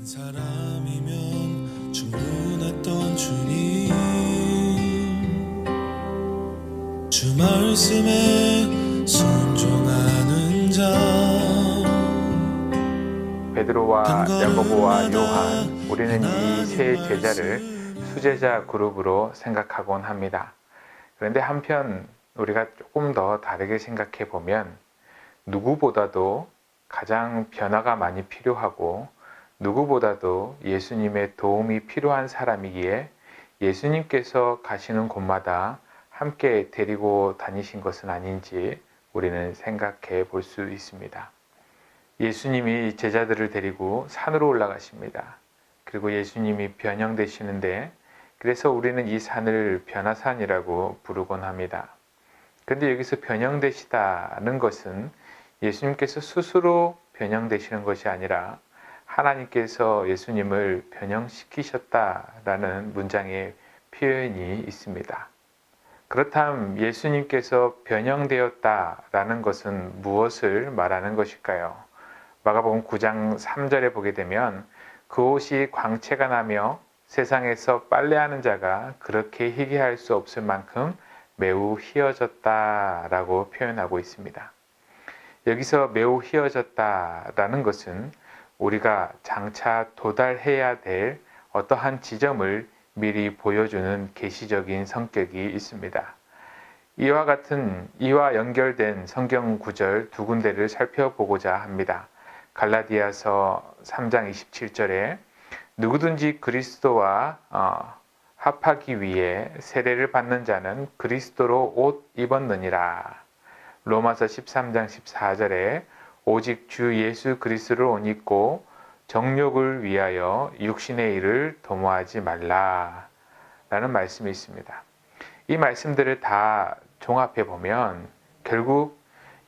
한 사람이면 충분했던 주님, 주 말씀에 순종하는 자. 베드로와 야고보와 요한, 우리는 이 세 제자를 수제자 그룹으로 생각하곤 합니다. 그런데 한편 우리가 조금 더 다르게 생각해 보면 누구보다도 가장 변화가 많이 필요하고 누구보다도 예수님의 도움이 필요한 사람이기에 예수님께서 가시는 곳마다 함께 데리고 다니신 것은 아닌지 우리는 생각해 볼 수 있습니다. 예수님이 제자들을 데리고 산으로 올라가십니다. 그리고 예수님이 변형되시는데, 그래서 우리는 이 산을 변화산이라고 부르곤 합니다. 그런데 여기서 변형되시다는 것은 예수님께서 스스로 변형되시는 것이 아니라 하나님께서 예수님을 변형시키셨다라는 문장의 표현이 있습니다. 그렇다면 예수님께서 변형되었다라는 것은 무엇을 말하는 것일까요? 마가복음 9장 3절에 보게 되면 그 옷이 광채가 나며 세상에서 빨래하는 자가 그렇게 희귀할 수 없을 만큼 매우 희어졌다라고 표현하고 있습니다. 여기서 매우 희어졌다라는 것은 우리가 장차 도달해야 될 어떠한 지점을 미리 보여주는 계시적인 성격이 있습니다. 이와 연결된 성경 구절 두 군데를 살펴보고자 합니다. 갈라디아서 3장 27절에 누구든지 그리스도와 합하기 위해 세례를 받는 자는 그리스도로 옷 입었느니라. 로마서 13장 14절에 오직 주 예수 그리스도를 옷 입고 정욕을 위하여 육신의 일을 도모하지 말라 라는 말씀이 있습니다. 이 말씀들을 다 종합해 보면 결국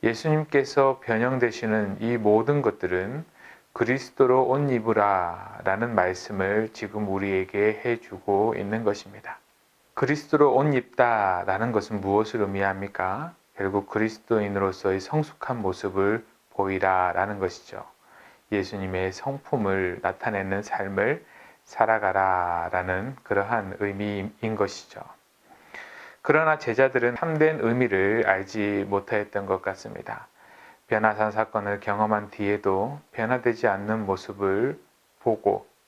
예수님께서 변형되시는 이 모든 것들은 그리스도로 옷 입으라 라는 말씀을 지금 우리에게 해주고 있는 것입니다. 그리스도로 옷 입다 라는 것은 무엇을 의미합니까? 결국 그리스도인으로서의 성숙한 모습을 보이라 라는 것이죠. 예수님의 성품을 나타내는 삶을 살아가라 라는 그러한 의미인 것이죠. 그러나 제자들은 참된 의미를 알지 못했던 것 같습니다. 변화산 사건을 경험한 뒤에도 변화되지 않는 모습을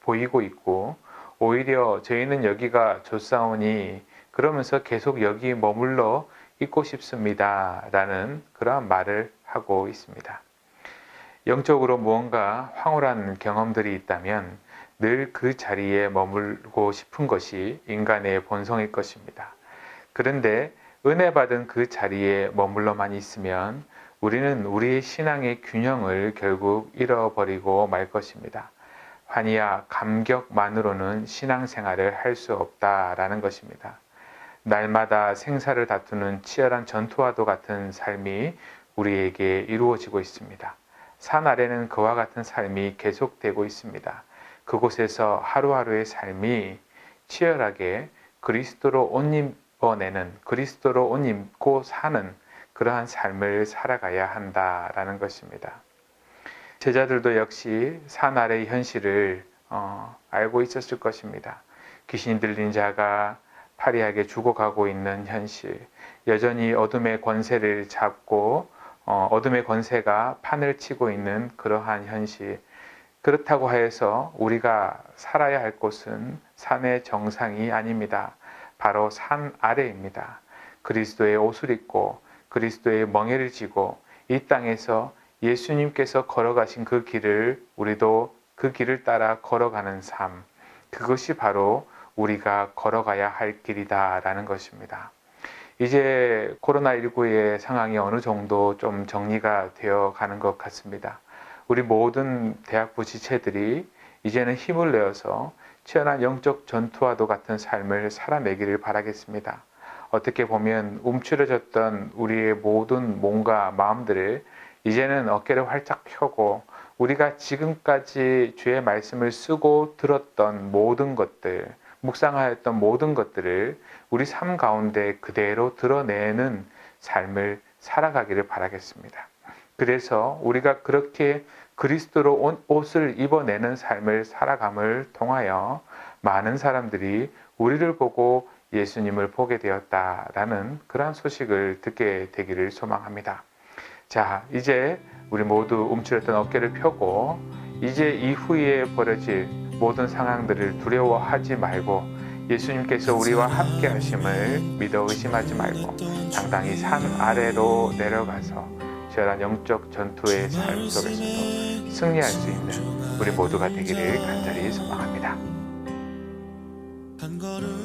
보이고 있고, 오히려 저희는 여기가 좋사오니 그러면서 계속 여기 머물러 있고 싶습니다 라는 그러한 말을 하고 있습니다. 영적으로 무언가 황홀한 경험들이 있다면 늘 그 자리에 머물고 싶은 것이 인간의 본성일 것입니다. 그런데 은혜 받은 그 자리에 머물러만 있으면 우리는 우리의 신앙의 균형을 결국 잃어버리고 말 것입니다. 환희와 감격만으로는 신앙생활을 할 수 없다라는 것입니다. 날마다 생사를 다투는 치열한 전투와도 같은 삶이 우리에게 이루어지고 있습니다. 산 아래는 그와 같은 삶이 계속되고 있습니다. 그곳에서 하루하루의 삶이 치열하게 그리스도로 옷 입어내는, 그리스도로 옷 입고 사는 그러한 삶을 살아가야 한다라는 것입니다. 제자들도 역시 산 아래의 현실을 알고 있었을 것입니다. 귀신 들린 자가 파리하게 죽어가고 있는 현실, 여전히 어둠의 권세를 잡고 어둠의 권세가 판을 치고 있는 그러한 현실. 그렇다고 해서 우리가 살아야 할 곳은 산의 정상이 아닙니다. 바로 산 아래입니다. 그리스도의 옷을 입고 그리스도의 멍에를 지고 이 땅에서 예수님께서 걸어가신 그 길을 우리도 그 길을 따라 걸어가는 삶, 그것이 바로 우리가 걸어가야 할 길이다라는 것입니다. 이제 코로나19의 상황이 어느 정도 좀 정리가 되어 가는 것 같습니다. 우리 모든 대학부 지체들이 이제는 힘을 내어서 치열한 영적 전투와도 같은 삶을 살아내기를 바라겠습니다. 어떻게 보면 움츠러졌던 우리의 모든 몸과 마음들을 이제는 어깨를 활짝 펴고 우리가 지금까지 주의 말씀을 쓰고 들었던 모든 것들, 묵상하였던 모든 것들을 우리 삶 가운데 그대로 드러내는 삶을 살아가기를 바라겠습니다. 그래서 우리가 그렇게 그리스도로 옷을 입어내는 삶을 살아감을 통하여 많은 사람들이 우리를 보고 예수님을 보게 되었다라는 그러한 소식을 듣게 되기를 소망합니다. 자, 이제 우리 모두 움츠렸던 어깨를 펴고 이제 이후에 벌어질 모든 상황들을 두려워하지 말고 예수님께서 우리와 함께 하심을 믿어 의심하지 말고 당당히 산 아래로 내려가서 저런 영적 전투의 삶 속에서도 승리할 수 있는 우리 모두가 되기를 간절히 소망합니다. 한 걸음